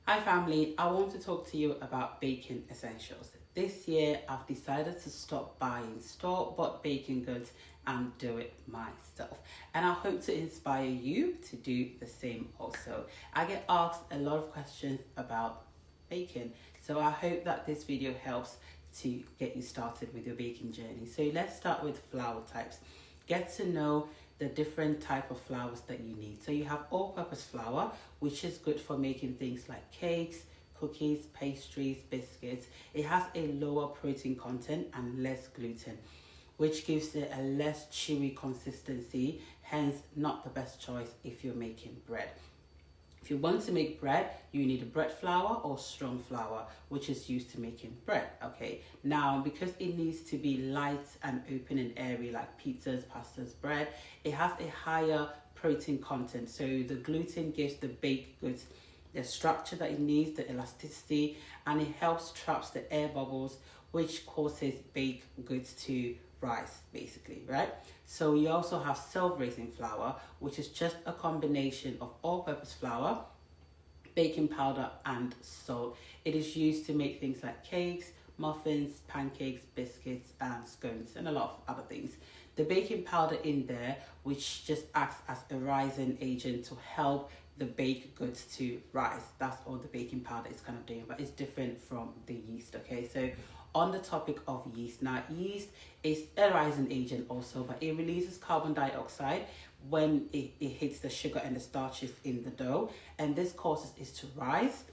Hi family, I want to talk to you about baking essentials. This year I've decided to stop buying store-bought baking goods and do it myself. And I hope to inspire you to do the same also. I get asked a lot of questions about baking, so I hope that this video helps to get you started with your baking journey. So let's start with flour types. Get to know the different type of flours that you need. So you have all-purpose flour, which is good for making things like cakes, cookies, pastries, biscuits. It has a lower protein content and less gluten, which gives it a less chewy consistency, hence not the best choice if you're making bread. If you want to make bread, you need a bread flour or strong flour, which is used to making bread, okay? Now, because it needs to be light and open and airy like pizzas, pastas, bread, it has a higher protein content. So the gluten gives the baked goods the structure that it needs, the elasticity, and it helps traps the air bubbles, which causes baked goods to rise, basically, right? So you also have self-raising flour, which is just a combination of all-purpose flour, baking powder, and salt. It is used to make things like cakes, muffins, pancakes, biscuits, and scones, and a lot of other things. The baking powder in there, which just acts as a rising agent to help the baked goods to rise. That's all the baking powder is kind of doing, but it's different from the yeast, okay? So on the topic of yeast, now yeast is a rising agent also, but it releases carbon dioxide when it hits the sugar and the starches in the dough, and this causes it to rise,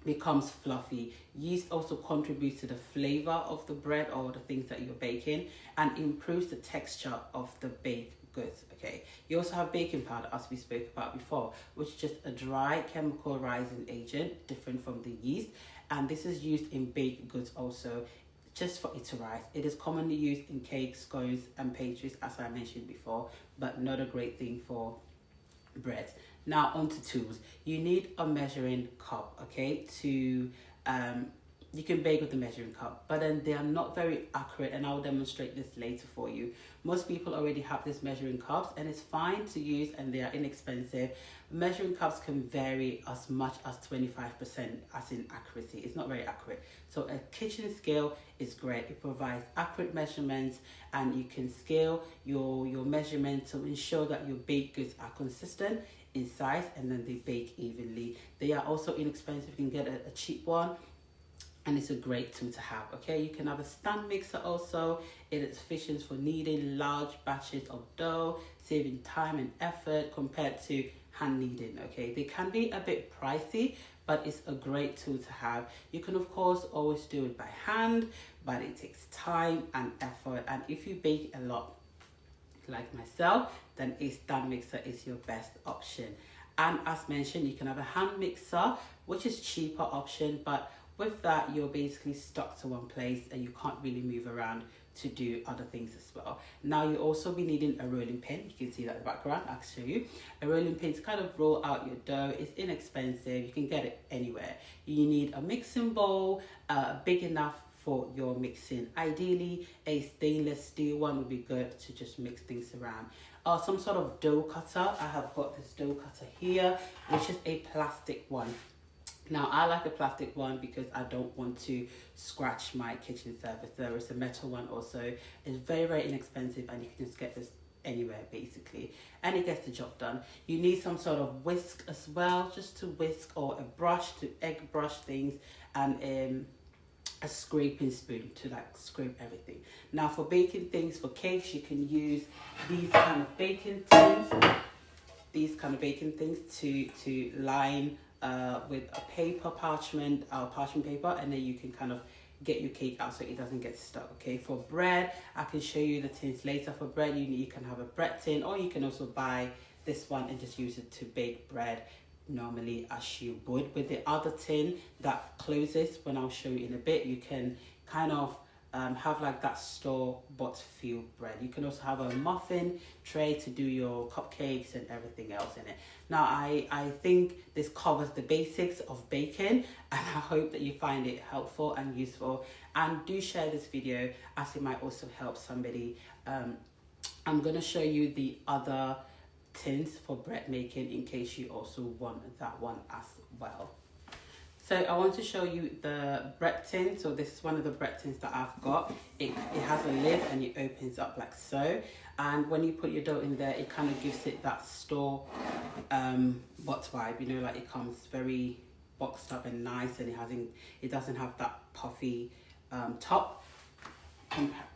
becomes fluffy. Yeast also contributes to the flavor of the bread or the things that you're baking and improves the texture of the baked goods, okay? You also have baking powder, as we spoke about before, which is just a dry chemical rising agent, different from the yeast, and this is used in baked goods also, just for it to rise. It is commonly used in cakes, scones, and pastries, as I mentioned before, but not a great thing for breads. Now onto tools. You need a measuring cup, okay, to you can bake with the measuring cup, but then they are not very accurate, and I'll demonstrate this later for you. Most people already have this measuring cups, and it's fine to use, and they are inexpensive. Measuring cups can vary as much as 25% as in accuracy. It's not very accurate. So a kitchen scale is great. It provides accurate measurements, and you can scale your measurements to ensure that your baked goods are consistent in size and then they bake evenly. They are also inexpensive. You can get a cheap one, and it's a great tool to have, okay? You can have a stand mixer also. It is efficient for kneading large batches of dough, saving time and effort compared to hand kneading, okay? They can be a bit pricey, but it's a great tool to have. You can, of course, always do it by hand, but it takes time and effort. And if you bake a lot, like myself, then a stand mixer is your best option. And as mentioned, you can have a hand mixer, which is cheaper option, but with that, you're basically stuck to one place and you can't really move around to do other things as well. Now you also be needing a rolling pin. You can see that in the background, I'll show you. A rolling pin to kind of roll out your dough. It's inexpensive, you can get it anywhere. You need a mixing bowl, big enough for your mixing. Ideally, a stainless steel one would be good to just mix things around. Some sort of dough cutter. I have got this dough cutter here, which is a plastic one. Now, I like a plastic one because I don't want to scratch my kitchen surface. There is a metal one also. It's very, very inexpensive, and you can just get this anywhere basically, and it gets the job done. You need some sort of whisk as well, just to whisk, or a brush to egg brush things, and a scraping spoon to like scrape everything. Now for baking things, for cakes, you can use these kind of baking tins, to line with a paper, parchment paper, and then you can kind of get your cake out so it doesn't get stuck, okay? For bread, I can show you the tins later. For bread, you can have a bread tin, or you can also buy this one and just use it to bake bread normally as you would. With the other tin that closes, when I'll show you in a bit, you can kind of have like that store-bought feel bread. You can also have a muffin tray to do your cupcakes and everything else in it. Now, I think this covers the basics of baking, and I hope that you find it helpful and useful. And do share this video, as it might also help somebody. I'm going to show you the other tins for bread making in case you also want that one as well. So I want to show you the bread tin. So this is one of the bread tins that I've got. It has a lid and it opens up like so. And when you put your dough in there, it kind of gives it that store bought vibe. You know, like it comes very boxed up and nice, and it doesn't have that puffy top.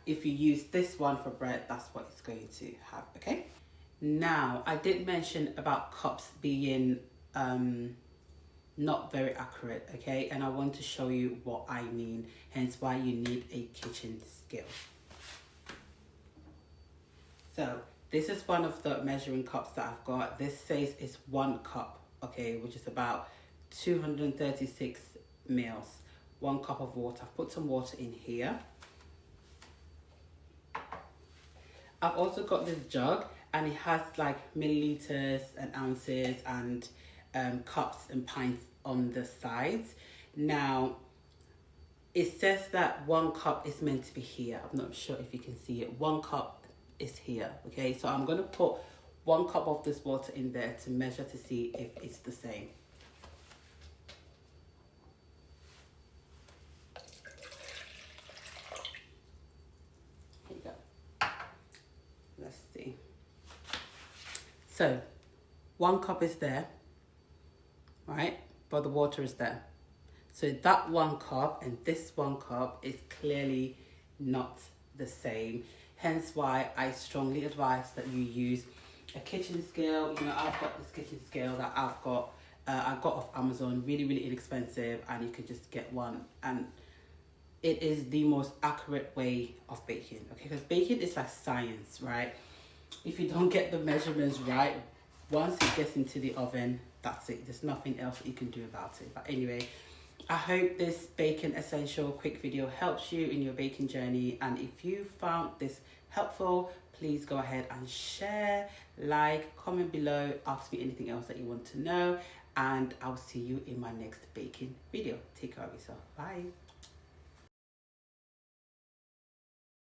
If you use this one for bread, that's what it's going to have. Okay. Now I did mention about cups being not very accurate, okay, and I want to show you what I mean, hence why you need a kitchen scale. So this is one of the measuring cups that I've got. This says it's 1 cup, okay, which is about 236 mils. 1 cup of water. I've put some water in here. I've also got this jug, and it has like milliliters and ounces and cups and pints on the sides. Now it says that 1 cup is meant to be here. I'm not sure if you can see it. 1 cup is here, okay, so I'm going to put 1 cup of this water in there to measure to see if it's the same. Here you go. Let's see. So 1 cup is there, right, but the water is there. So that 1 cup and this 1 cup is clearly not the same. Hence why I strongly advise that you use a kitchen scale. You know, I've got this kitchen scale that I got off Amazon, really inexpensive, and you can just get one, and it is the most accurate way of baking, okay, because baking is like science, right? If you don't get the measurements right, once it gets into the oven, that's it. There's nothing else that you can do about it. But anyway, I hope this baking essential quick video helps you in your baking journey, and if you found this helpful, please go ahead and share, like, comment below, ask me anything else that you want to know, and I'll see you in my next baking video. Take care of yourself. Bye.